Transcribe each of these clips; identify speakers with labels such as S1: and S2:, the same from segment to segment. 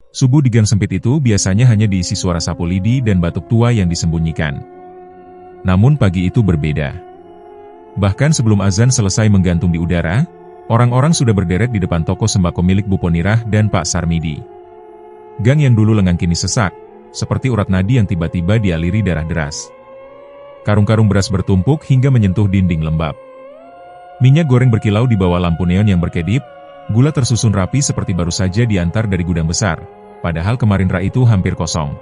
S1: Subuh di gang sempit itu biasanya hanya diisi suara sapu lidi dan batuk tua yang disembunyikan. Namun pagi itu berbeda. Bahkan sebelum azan selesai menggantung di udara, orang-orang sudah berderet di depan toko sembako milik Bu Ponirah dan Pak Sarmidi. Gang yang dulu lengang kini sesak, seperti urat nadi yang tiba-tiba dialiri darah deras. Karung-karung beras bertumpuk hingga menyentuh dinding lembab. Minyak goreng berkilau di bawah lampu neon yang berkedip, gula tersusun rapi seperti baru saja diantar dari gudang besar. Padahal kemarin rak itu hampir kosong.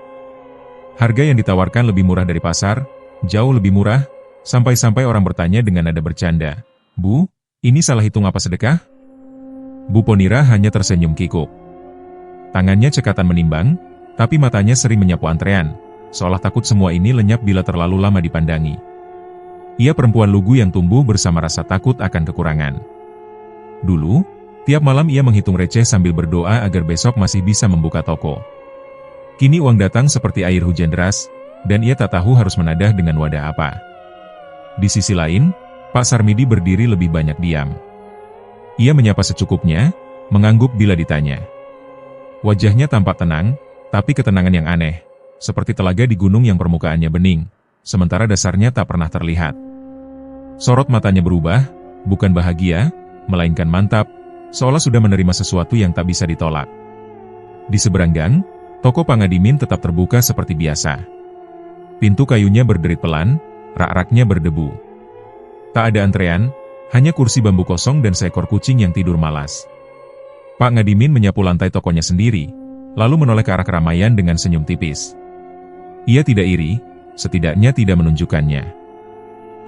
S1: Harga yang ditawarkan lebih murah dari pasar, jauh lebih murah, sampai-sampai orang bertanya dengan nada bercanda, "Bu, ini salah hitung apa sedekah?" Bu Ponirah hanya tersenyum kikuk. Tangannya cekatan menimbang, tapi matanya sering menyapu antrean, seolah takut semua ini lenyap bila terlalu lama dipandangi. Ia perempuan lugu yang tumbuh bersama rasa takut akan kekurangan. Dulu, tiap malam ia menghitung receh sambil berdoa agar besok masih bisa membuka toko. Kini uang datang seperti air hujan deras, dan ia tak tahu harus menadah dengan wadah apa. Di sisi lain, Pak Sarmidi berdiri lebih banyak diam. Ia menyapa secukupnya, mengangguk bila ditanya. Wajahnya tampak tenang, tapi ketenangan yang aneh, seperti telaga di gunung yang permukaannya bening, sementara dasarnya tak pernah terlihat. Sorot matanya berubah, bukan bahagia, melainkan mantap, seolah sudah menerima sesuatu yang tak bisa ditolak. Di seberang gang, toko Pangadimin tetap terbuka seperti biasa. Pintu kayunya berderit pelan, rak-raknya berdebu. Tak ada antrean, hanya kursi bambu kosong dan seekor kucing yang tidur malas. Pak Ngadimin menyapu lantai tokonya sendiri, lalu menoleh ke arah keramaian dengan senyum tipis. Ia tidak iri, setidaknya tidak menunjukkannya.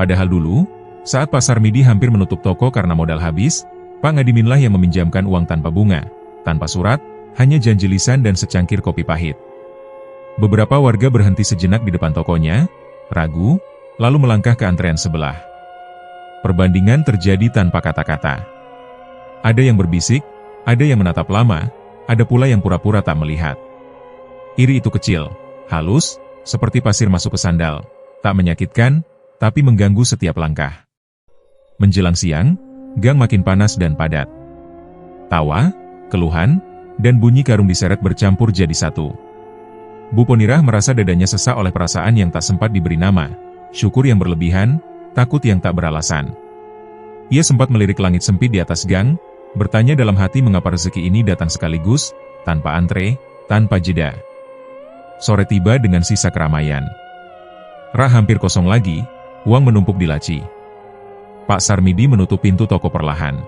S1: Padahal dulu, saat Pak Sarmidi hampir menutup toko karena modal habis, Pak Ngadiminlah yang meminjamkan uang tanpa bunga, tanpa surat, hanya janji lisan dan secangkir kopi pahit. Beberapa warga berhenti sejenak di depan tokonya, ragu, lalu melangkah ke antrean sebelah. Perbandingan terjadi tanpa kata-kata. Ada yang berbisik, ada yang menatap lama, ada pula yang pura-pura tak melihat. Iri itu kecil, halus, seperti pasir masuk ke sandal, tak menyakitkan, tapi mengganggu setiap langkah. Menjelang siang, gang makin panas dan padat. Tawa, keluhan, dan bunyi karung diseret bercampur jadi satu. Bu Ponirah merasa dadanya sesak oleh perasaan yang tak sempat diberi nama, syukur yang berlebihan, takut yang tak beralasan. Ia sempat melirik langit sempit di atas gang, bertanya dalam hati mengapa rezeki ini datang sekaligus, tanpa antre, tanpa jeda. Sore tiba dengan sisa keramaian. Rak hampir kosong lagi, uang menumpuk di laci. Pak Sarmidi menutup pintu toko perlahan.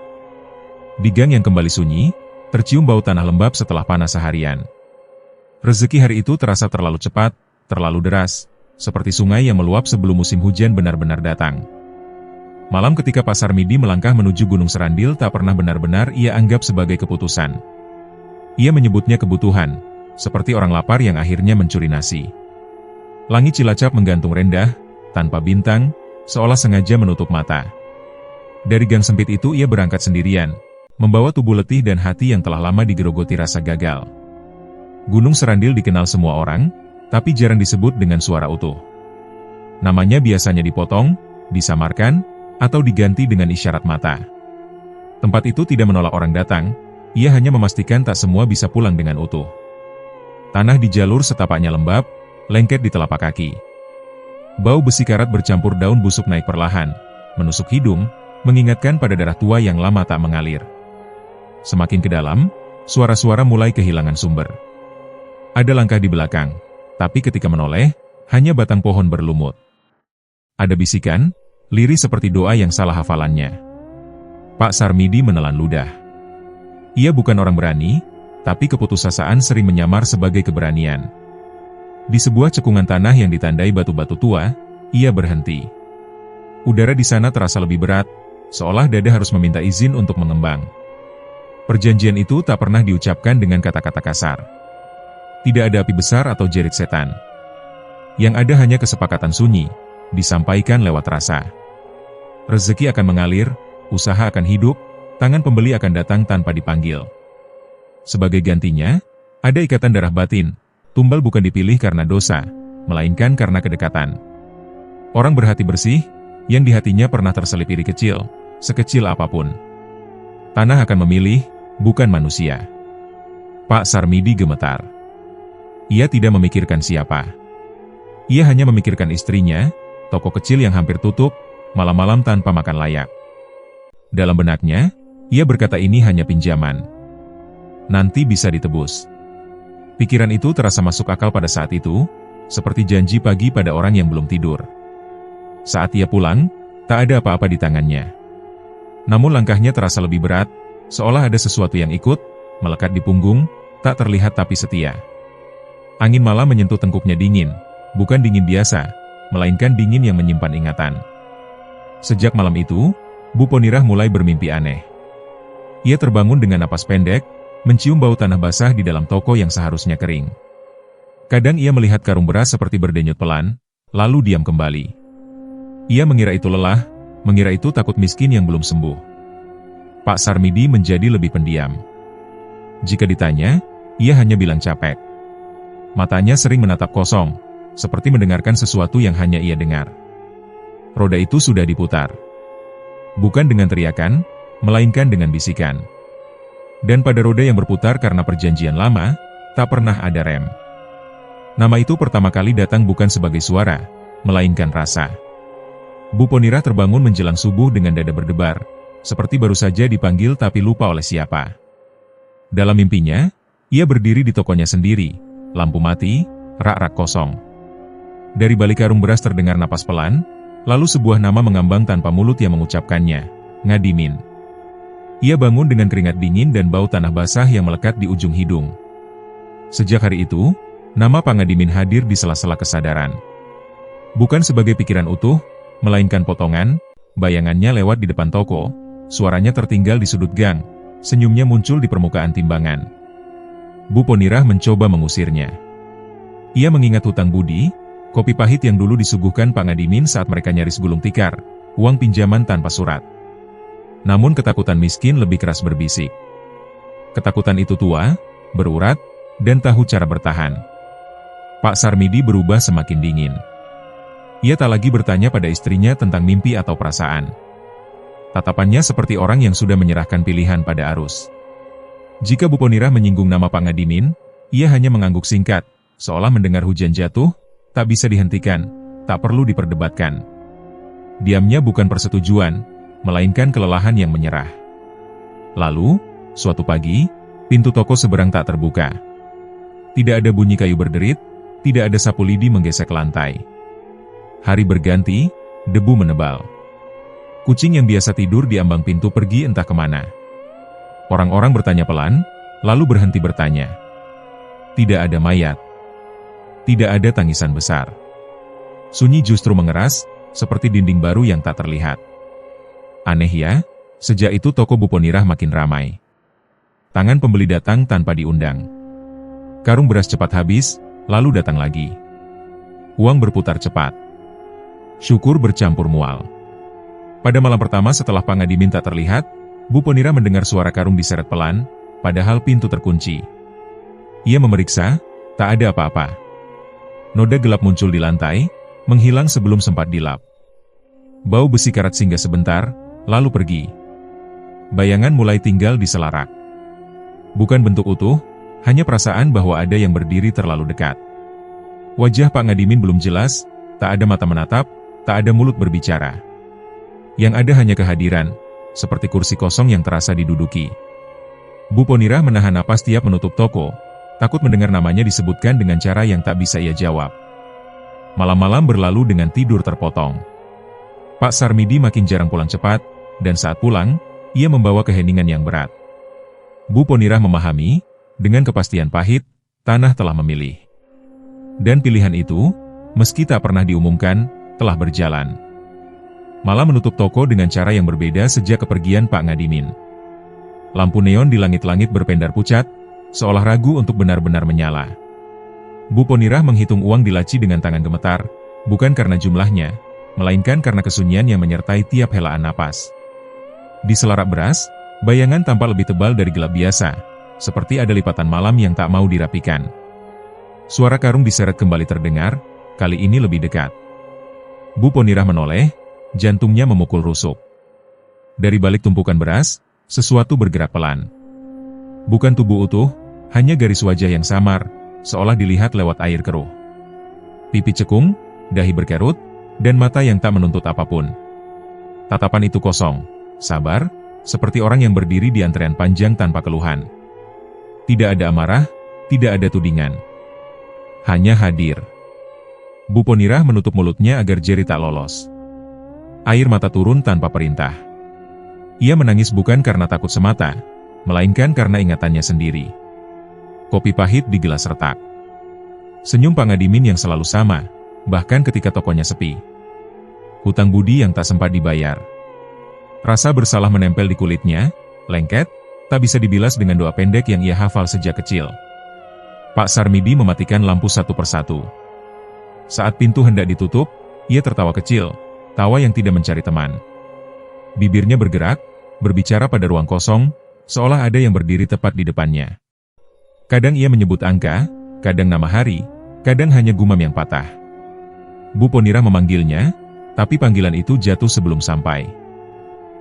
S1: Di gang yang kembali sunyi, tercium bau tanah lembab setelah panas seharian. Rezeki hari itu terasa terlalu cepat, terlalu deras, seperti sungai yang meluap sebelum musim hujan benar-benar datang. Malam ketika Pak Sarmidi melangkah menuju Gunung Serandil tak pernah benar-benar ia anggap sebagai keputusan. Ia menyebutnya kebutuhan, seperti orang lapar yang akhirnya mencuri nasi. Langit Cilacap menggantung rendah, tanpa bintang, seolah sengaja menutup mata. Dari gang sempit itu ia berangkat sendirian, membawa tubuh letih dan hati yang telah lama digerogoti rasa gagal. Gunung Serandil dikenal semua orang, tapi jarang disebut dengan suara utuh. Namanya biasanya dipotong, disamarkan, atau diganti dengan isyarat mata. Tempat itu tidak menolak orang datang, ia hanya memastikan tak semua bisa pulang dengan utuh. Tanah di jalur setapaknya lembab, lengket di telapak kaki. Bau besi karat bercampur daun busuk naik perlahan, menusuk hidung, mengingatkan pada darah tua yang lama tak mengalir. Semakin ke dalam, suara-suara mulai kehilangan sumber. Ada langkah di belakang, tapi ketika menoleh, hanya batang pohon berlumut. Ada bisikan, lirih seperti doa yang salah hafalannya. Pak Sarmidi menelan ludah. Ia bukan orang berani, tapi keputusasaan sering menyamar sebagai keberanian. Di sebuah cekungan tanah yang ditandai batu-batu tua, ia berhenti. Udara di sana terasa lebih berat, seolah dada harus meminta izin untuk mengembang. Perjanjian itu tak pernah diucapkan dengan kata-kata kasar. Tidak ada api besar atau jerit setan. Yang ada hanya kesepakatan sunyi, disampaikan lewat rasa. Rezeki akan mengalir, usaha akan hidup, tangan pembeli akan datang tanpa dipanggil. Sebagai gantinya, ada ikatan darah batin, tumbal bukan dipilih karena dosa, melainkan karena kedekatan. Orang berhati bersih, yang di hatinya pernah terselip iri kecil, sekecil apapun. Tanah akan memilih, bukan manusia. Pak Sarmidi gemetar. Ia tidak memikirkan siapa. Ia hanya memikirkan istrinya, toko kecil yang hampir tutup, malam-malam tanpa makan layak. Dalam benaknya, ia berkata ini hanya pinjaman. Nanti bisa ditebus. Pikiran itu terasa masuk akal pada saat itu, seperti janji pagi pada orang yang belum tidur. Saat ia pulang, tak ada apa-apa di tangannya. Namun langkahnya terasa lebih berat, seolah ada sesuatu yang ikut, melekat di punggung, tak terlihat tapi setia. Angin malam menyentuh tengkuknya dingin, bukan dingin biasa, melainkan dingin yang menyimpan ingatan. Sejak malam itu, Bu Ponirah mulai bermimpi aneh. Ia terbangun dengan napas pendek, mencium bau tanah basah di dalam toko yang seharusnya kering. Kadang ia melihat karung beras seperti berdenyut pelan, lalu diam kembali. Ia mengira itu lelah, mengira itu takut miskin yang belum sembuh. Pak Sarmidi menjadi lebih pendiam. Jika ditanya, ia hanya bilang capek. Matanya sering menatap kosong, seperti mendengarkan sesuatu yang hanya ia dengar. Roda itu sudah diputar. Bukan dengan teriakan, melainkan dengan bisikan. Dan pada roda yang berputar karena perjanjian lama, tak pernah ada rem. Nama itu pertama kali datang bukan sebagai suara, melainkan rasa. Bu Ponirah terbangun menjelang subuh dengan dada berdebar, seperti baru saja dipanggil tapi lupa oleh siapa. Dalam mimpinya, ia berdiri di tokonya sendiri, lampu mati, rak-rak kosong. Dari balik karung beras terdengar napas pelan, lalu sebuah nama mengambang tanpa mulut yang mengucapkannya, Ngadimin. Ia bangun dengan keringat dingin dan bau tanah basah yang melekat di ujung hidung. Sejak hari itu, nama Pak Ngadimin hadir di sela-sela kesadaran. Bukan sebagai pikiran utuh, melainkan potongan, bayangannya lewat di depan toko, suaranya tertinggal di sudut gang, senyumnya muncul di permukaan timbangan. Bu Ponirah mencoba mengusirnya. Ia mengingat hutang budi, kopi pahit yang dulu disuguhkan Pak Ngadimin saat mereka nyaris gulung tikar, uang pinjaman tanpa surat. Namun ketakutan miskin lebih keras berbisik. Ketakutan itu tua, berurat, dan tahu cara bertahan. Pak Sarmidi berubah semakin dingin. Ia tak lagi bertanya pada istrinya tentang mimpi atau perasaan. Tatapannya seperti orang yang sudah menyerahkan pilihan pada arus. Jika Bu Ponirah menyinggung nama Pak Ngadimin, ia hanya mengangguk singkat, seolah mendengar hujan jatuh, tak bisa dihentikan, tak perlu diperdebatkan. Diamnya bukan persetujuan, melainkan kelelahan yang menyerah. Lalu, suatu pagi, pintu toko seberang tak terbuka. Tidak ada bunyi kayu berderit, tidak ada sapu lidi menggesek lantai. Hari berganti, debu menebal. Kucing yang biasa tidur di ambang pintu pergi entah kemana. Orang-orang bertanya pelan, lalu berhenti bertanya. Tidak ada mayat. Tidak ada tangisan besar. Sunyi justru mengeras, seperti dinding baru yang tak terlihat. Aneh ya, sejak itu toko Bu Ponirah makin ramai. Tangan pembeli datang tanpa diundang. Karung beras cepat habis, lalu datang lagi. Uang berputar cepat. Syukur bercampur mual. Pada malam pertama setelah Pak Ngadimin tak terlihat, Bu Ponirah mendengar suara karung diseret pelan, padahal pintu terkunci. Ia memeriksa, tak ada apa-apa. Noda gelap muncul di lantai, menghilang sebelum sempat dilap. Bau besi karat singgah sebentar, lalu pergi. Bayangan mulai tinggal di selarak. Bukan bentuk utuh, hanya perasaan bahwa ada yang berdiri terlalu dekat. Wajah Pak Ngadimin belum jelas, tak ada mata menatap, tak ada mulut berbicara. Yang ada hanya kehadiran, seperti kursi kosong yang terasa diduduki. Bu Ponirah menahan napas tiap menutup toko, takut mendengar namanya disebutkan dengan cara yang tak bisa ia jawab. Malam-malam berlalu dengan tidur terpotong. Pak Sarmidi makin jarang pulang cepat, dan saat pulang, ia membawa keheningan yang berat. Bu Ponirah memahami, dengan kepastian pahit, tanah telah memilih. Dan pilihan itu, meski tak pernah diumumkan, telah berjalan. Malam menutup toko dengan cara yang berbeda sejak kepergian Pak Ngadimin. Lampu neon di langit-langit berpendar pucat, seolah ragu untuk benar-benar menyala. Bu Ponirah menghitung uang di laci dengan tangan gemetar, bukan karena jumlahnya, melainkan karena kesunyian yang menyertai tiap helaan napas. Di selarak beras, bayangan tampak lebih tebal dari gelap biasa, seperti ada lipatan malam yang tak mau dirapikan. Suara karung diseret kembali terdengar, kali ini lebih dekat. Bu Ponirah menoleh, jantungnya memukul rusuk. Dari balik tumpukan beras, sesuatu bergerak pelan. Bukan tubuh utuh, Hanya garis wajah yang samar, seolah dilihat lewat air keruh. Pipi cekung, dahi berkerut, dan mata yang tak menuntut apapun. Tatapan itu kosong, sabar, seperti orang yang berdiri di antrean panjang tanpa keluhan. Tidak ada amarah, tidak ada tudingan. Hanya hadir. Bu Ponirah menutup mulutnya agar Jerry tak lolos. Air mata turun tanpa perintah. Ia menangis bukan karena takut semata, melainkan karena ingatannya sendiri. Kopi pahit di gelas retak. Senyum Pak Ngadimin yang selalu sama, bahkan ketika tokonya sepi. Hutang budi yang tak sempat dibayar. Rasa bersalah menempel di kulitnya, lengket, tak bisa dibilas dengan doa pendek yang ia hafal sejak kecil. Pak Sarmidi mematikan lampu satu persatu. Saat pintu hendak ditutup, ia tertawa kecil, tawa yang tidak mencari teman. Bibirnya bergerak, berbicara pada ruang kosong, seolah ada yang berdiri tepat di depannya. Kadang ia menyebut angka, kadang nama hari, kadang hanya gumam yang patah. Bu Ponirah memanggilnya, tapi panggilan itu jatuh sebelum sampai.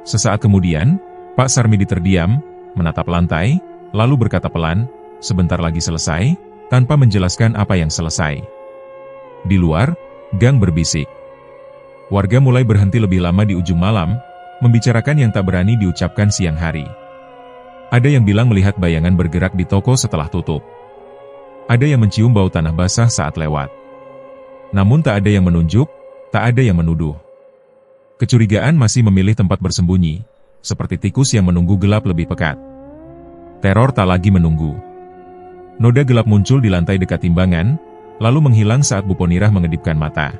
S1: Sesaat kemudian, Pak Sarmidi terdiam, menatap lantai, lalu berkata pelan, "Sebentar lagi selesai," tanpa menjelaskan apa yang selesai. Di luar, gang berbisik. Warga mulai berhenti lebih lama di ujung malam, membicarakan yang tak berani diucapkan siang hari. Ada yang bilang melihat bayangan bergerak di toko setelah tutup. Ada yang mencium bau tanah basah saat lewat. Namun tak ada yang menunjuk, tak ada yang menuduh. Kecurigaan masih memilih tempat bersembunyi, seperti tikus yang menunggu gelap lebih pekat. Teror tak lagi menunggu. Noda gelap muncul di lantai dekat timbangan, lalu menghilang saat Bu Ponirah mengedipkan mata.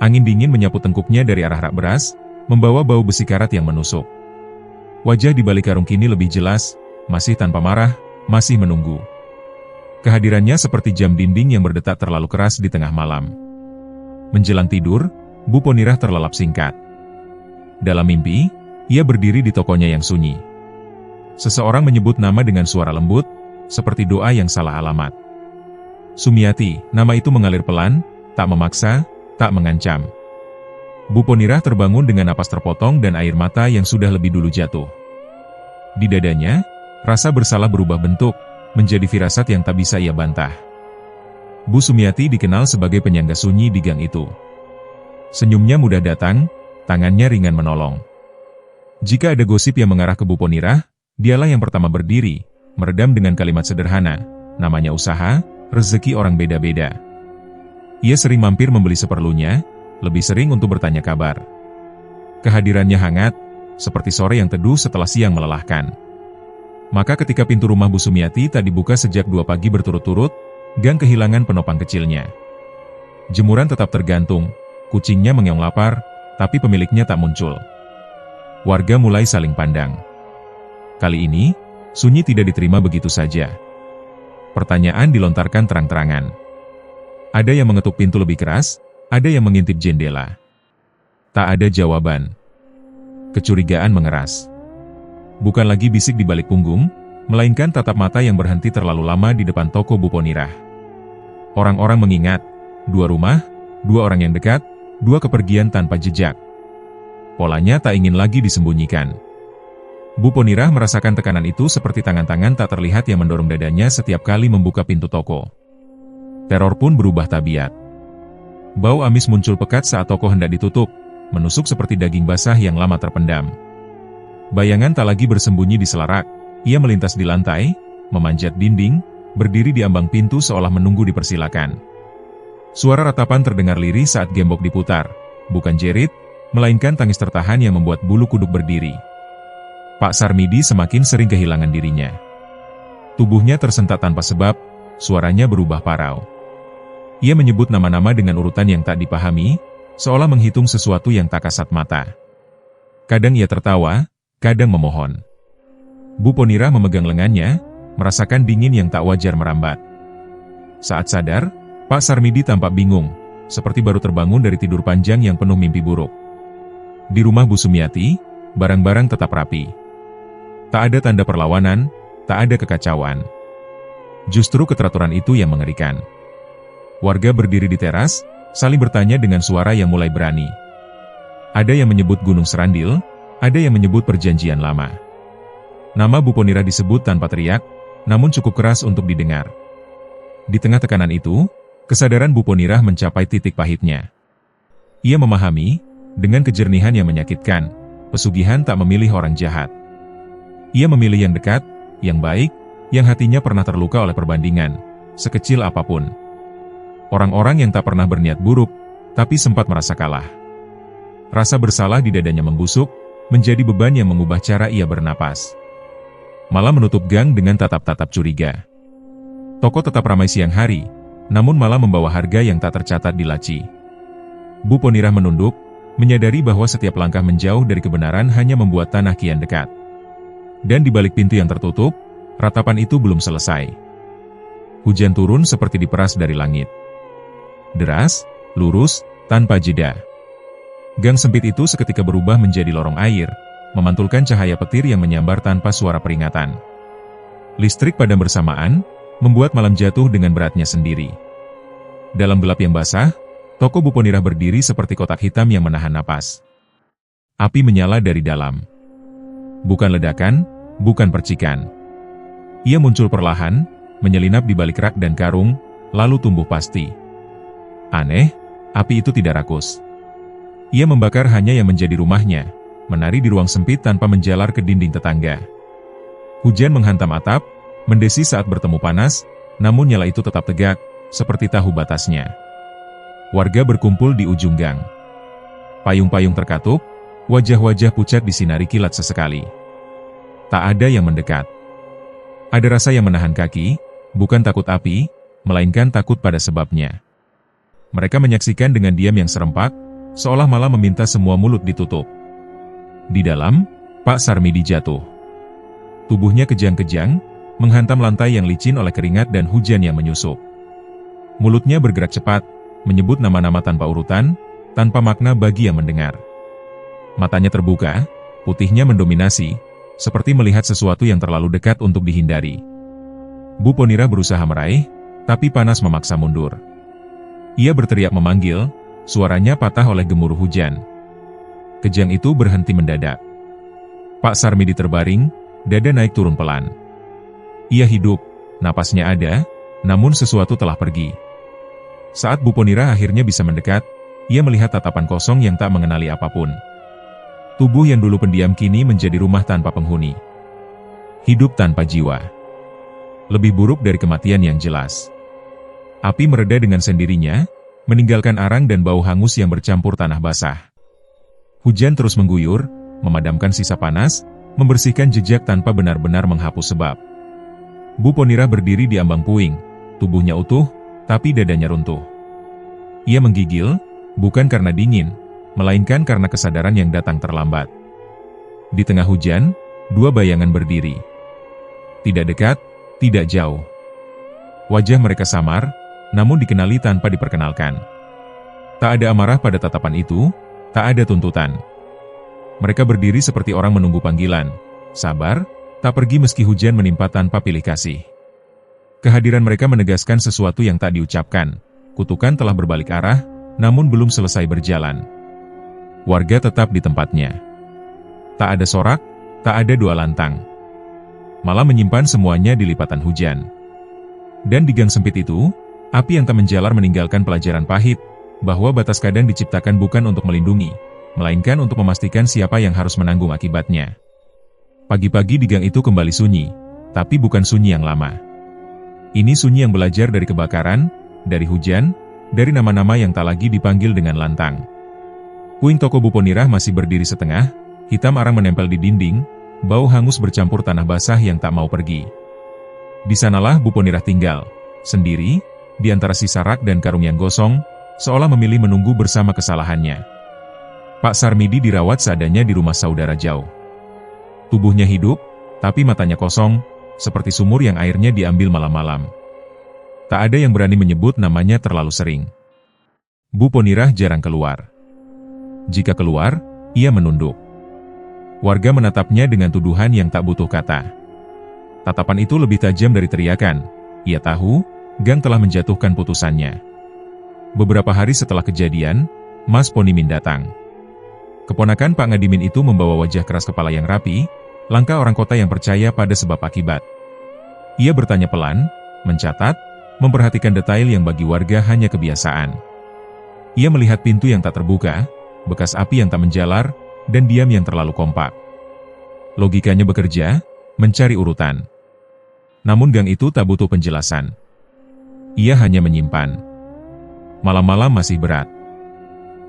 S1: Angin dingin menyapu tengkuknya dari arah rak beras, membawa bau besi karat yang menusuk. Wajah di balik karung kini lebih jelas, masih tanpa marah, masih menunggu. Kehadirannya seperti jam dinding yang berdetak terlalu keras di tengah malam. Menjelang tidur, Bu Ponirah terlelap singkat. Dalam mimpi, ia berdiri di tokonya yang sunyi. Seseorang menyebut nama dengan suara lembut, seperti doa yang salah alamat. Sumiati, nama itu mengalir pelan, tak memaksa, tak mengancam. Bu Ponirah terbangun dengan napas terpotong dan air mata yang sudah lebih dulu jatuh. Di dadanya, rasa bersalah berubah bentuk, menjadi firasat yang tak bisa ia bantah. Bu Sumiati dikenal sebagai penyangga sunyi di gang itu. Senyumnya mudah datang, tangannya ringan menolong. Jika ada gosip yang mengarah ke Bu Ponirah, dialah yang pertama berdiri, meredam dengan kalimat sederhana, namanya usaha, rezeki orang beda-beda. Ia sering mampir membeli seperlunya, lebih sering untuk bertanya kabar. Kehadirannya hangat, seperti sore yang teduh setelah siang melelahkan. Maka ketika pintu rumah Bu Sumiati tak dibuka sejak 2 pagi berturut-turut, gang kehilangan penopang kecilnya. Jemuran tetap tergantung, kucingnya mengeong lapar, tapi pemiliknya tak muncul. Warga mulai saling pandang. Kali ini, sunyi tidak diterima begitu saja. Pertanyaan dilontarkan terang-terangan. Ada yang mengetuk pintu lebih keras, ada yang mengintip jendela. Tak ada jawaban. Kecurigaan mengeras. Bukan lagi bisik di balik punggung, melainkan tatap mata yang berhenti terlalu lama di depan toko Bu Ponirah. Orang-orang mengingat, 2 rumah, 2 orang yang dekat, 2 kepergian tanpa jejak. Polanya tak ingin lagi disembunyikan. Bu Ponirah merasakan tekanan itu seperti tangan-tangan tak terlihat yang mendorong dadanya setiap kali membuka pintu toko. Teror pun berubah tabiat. Bau amis muncul pekat saat toko hendak ditutup, menusuk seperti daging basah yang lama terpendam. Bayangan tak lagi bersembunyi di selarak, ia melintas di lantai, memanjat dinding, berdiri di ambang pintu seolah menunggu dipersilakan. Suara ratapan terdengar lirih saat gembok diputar, bukan jerit, melainkan tangis tertahan yang membuat bulu kuduk berdiri. Pak Sarmidi semakin sering kehilangan dirinya. Tubuhnya tersentak tanpa sebab, suaranya berubah parau. Ia menyebut nama-nama dengan urutan yang tak dipahami, seolah menghitung sesuatu yang tak kasat mata. Kadang ia tertawa, kadang memohon. Bu Ponirah memegang lengannya, merasakan dingin yang tak wajar merambat. Saat sadar, Pak Sarmidi tampak bingung, seperti baru terbangun dari tidur panjang yang penuh mimpi buruk. Di rumah Bu Sumiati, barang-barang tetap rapi. Tak ada tanda perlawanan, tak ada kekacauan. Justru keteraturan itu yang mengerikan. Warga berdiri di teras, saling bertanya dengan suara yang mulai berani. Ada yang menyebut Gunung Serandil, ada yang menyebut perjanjian lama. Nama Bu Ponirah disebut tanpa teriak, namun cukup keras untuk didengar. Di tengah tekanan itu, kesadaran Bu Ponirah mencapai titik pahitnya. Ia memahami, dengan kejernihan yang menyakitkan, pesugihan tak memilih orang jahat. Ia memilih yang dekat, yang baik, yang hatinya pernah terluka oleh perbandingan, sekecil apapun. Orang-orang yang tak pernah berniat buruk, tapi sempat merasa kalah. Rasa bersalah di dadanya membusuk, menjadi beban yang mengubah cara ia bernapas. Malah menutup gang dengan tatap-tatap curiga. Toko tetap ramai siang hari, namun malah membawa harga yang tak tercatat di laci. Bu Ponirah menunduk, menyadari bahwa setiap langkah menjauh dari kebenaran hanya membuat tanah kian dekat. Dan di balik pintu yang tertutup, ratapan itu belum selesai. Hujan turun seperti diperas dari langit. Deras, lurus, tanpa jeda. Gang sempit itu seketika berubah menjadi lorong air, memantulkan cahaya petir yang menyambar tanpa suara peringatan. Listrik padam bersamaan, membuat malam jatuh dengan beratnya sendiri. Dalam gelap yang basah, toko Bu Ponirah berdiri seperti kotak hitam yang menahan napas. Api menyala dari dalam. Bukan ledakan, bukan percikan. Ia muncul perlahan, menyelinap di balik rak dan karung, lalu tumbuh pasti. Aneh, api itu tidak rakus. Ia membakar hanya yang menjadi rumahnya, menari di ruang sempit tanpa menjalar ke dinding tetangga. Hujan menghantam atap, mendesi saat bertemu panas, namun nyala itu tetap tegak, seperti tahu batasnya. Warga berkumpul di ujung gang. Payung-payung terkatup, wajah-wajah pucat disinari kilat sesekali. Tak ada yang mendekat. Ada rasa yang menahan kaki, bukan takut api, melainkan takut pada sebabnya. Mereka menyaksikan dengan diam yang serempak, seolah malah meminta semua mulut ditutup. Di dalam, Pak Sarmidi jatuh. Tubuhnya kejang-kejang, menghantam lantai yang licin oleh keringat dan hujan yang menyusup. Mulutnya bergerak cepat, menyebut nama-nama tanpa urutan, tanpa makna bagi yang mendengar. Matanya terbuka, putihnya mendominasi, seperti melihat sesuatu yang terlalu dekat untuk dihindari. Bu Ponirah berusaha meraih, tapi panas memaksa mundur. Ia berteriak memanggil, suaranya patah oleh gemuruh hujan. Kejang itu berhenti mendadak. Pak Sarmidi terbaring, dada naik turun pelan. Ia hidup, napasnya ada, namun sesuatu telah pergi. Saat Bu Ponirah akhirnya bisa mendekat, ia melihat tatapan kosong yang tak mengenali apapun. Tubuh yang dulu pendiam kini menjadi rumah tanpa penghuni. Hidup tanpa jiwa. Lebih buruk dari kematian yang jelas. Api mereda dengan sendirinya, meninggalkan arang dan bau hangus yang bercampur tanah basah. Hujan terus mengguyur, memadamkan sisa panas, membersihkan jejak tanpa benar-benar menghapus sebab. Bu Ponirah berdiri di ambang puing, tubuhnya utuh, tapi dadanya runtuh. Ia menggigil, bukan karena dingin, melainkan karena kesadaran yang datang terlambat. Di tengah hujan, dua bayangan berdiri. Tidak dekat, tidak jauh. Wajah mereka samar, namun dikenali tanpa diperkenalkan. Tak ada amarah pada tatapan itu, tak ada tuntutan. Mereka berdiri seperti orang menunggu panggilan, sabar, tak pergi meski hujan menimpa tanpa pilih kasih. Kehadiran mereka menegaskan sesuatu yang tak diucapkan. Kutukan telah berbalik arah, namun belum selesai berjalan. Warga tetap di tempatnya. Tak ada sorak, tak ada dua lantang. Malah menyimpan semuanya di lipatan hujan. Dan di gang sempit itu, api yang tak menjalar meninggalkan pelajaran pahit, bahwa batas kadang diciptakan bukan untuk melindungi, melainkan untuk memastikan siapa yang harus menanggung akibatnya. Pagi-pagi di gang itu kembali sunyi, tapi bukan sunyi yang lama. Ini sunyi yang belajar dari kebakaran, dari hujan, dari nama-nama yang tak lagi dipanggil dengan lantang. Puing toko Bu Ponirah masih berdiri setengah, hitam arang menempel di dinding, bau hangus bercampur tanah basah yang tak mau pergi. Di sanalah Bu Ponirah tinggal, sendiri, di antara sisa rak dan karung yang gosong, seolah memilih menunggu bersama kesalahannya. Pak Sarmidi dirawat seadanya di rumah saudara jauh. Tubuhnya hidup, tapi matanya kosong, seperti sumur yang airnya diambil malam-malam. Tak ada yang berani menyebut namanya terlalu sering. Bu Ponirah jarang keluar. Jika keluar, ia menunduk. Warga menatapnya dengan tuduhan yang tak butuh kata. Tatapan itu lebih tajam dari teriakan. Ia tahu, gang telah menjatuhkan putusannya. Beberapa hari setelah kejadian, Mas Ponimin datang. Keponakan Pak Ngadimin itu membawa wajah keras kepala yang rapi, langkah orang kota yang percaya pada sebab akibat. Ia bertanya pelan, mencatat, memperhatikan detail yang bagi warga hanya kebiasaan. Ia melihat pintu yang tak terbuka, bekas api yang tak menjalar, dan diam yang terlalu kompak. Logikanya bekerja, mencari urutan. Namun gang itu tak butuh penjelasan. Ia hanya menyimpan. Malam-malam masih berat.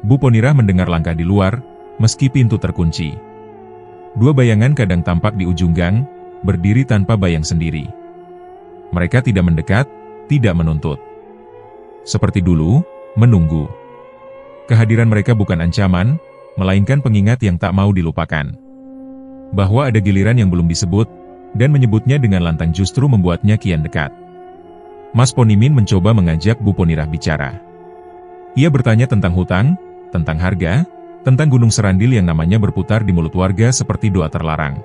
S1: Bu Ponirah mendengar langkah di luar, meski pintu terkunci. Dua bayangan kadang tampak di ujung gang, berdiri tanpa bayang sendiri. Mereka tidak mendekat, tidak menuntut. Seperti dulu, menunggu. Kehadiran mereka bukan ancaman, melainkan pengingat yang tak mau dilupakan. Bahwa ada giliran yang belum disebut, dan menyebutnya dengan lantang justru membuatnya kian dekat. Mas Ponimin mencoba mengajak Bu Ponirah bicara. Ia bertanya tentang hutang, tentang harga, tentang gunung serandil yang namanya berputar di mulut warga seperti doa terlarang.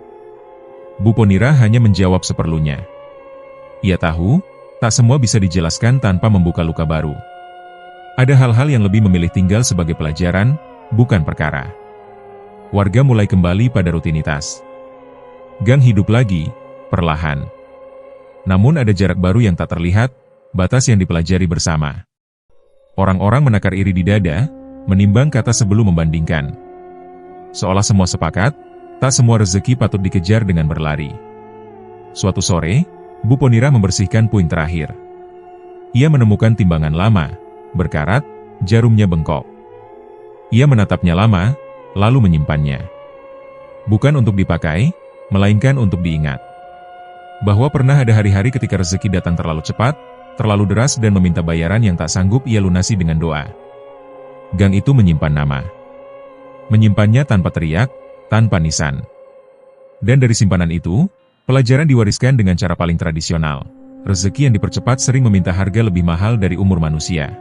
S1: Bu Ponirah hanya menjawab seperlunya. Ia tahu, tak semua bisa dijelaskan tanpa membuka luka baru. Ada hal-hal yang lebih memilih tinggal sebagai pelajaran, bukan perkara. Warga mulai kembali pada rutinitas. Gang hidup lagi, perlahan. Namun ada jarak baru yang tak terlihat, batas yang dipelajari bersama. Orang-orang menakar iri di dada, menimbang kata sebelum membandingkan. Seolah semua sepakat, tak semua rezeki patut dikejar dengan berlari. Suatu sore, Bu Ponirah membersihkan puing terakhir. Ia menemukan timbangan lama, berkarat, jarumnya bengkok. Ia menatapnya lama, lalu menyimpannya. Bukan untuk dipakai, melainkan untuk diingat. Bahwa pernah ada hari-hari ketika rezeki datang terlalu cepat, terlalu deras dan meminta bayaran yang tak sanggup ia lunasi dengan doa. Gang itu menyimpan nama. Menyimpannya tanpa teriak, tanpa nisan. Dan dari simpanan itu, pelajaran diwariskan dengan cara paling tradisional. Rezeki yang dipercepat sering meminta harga lebih mahal dari umur manusia.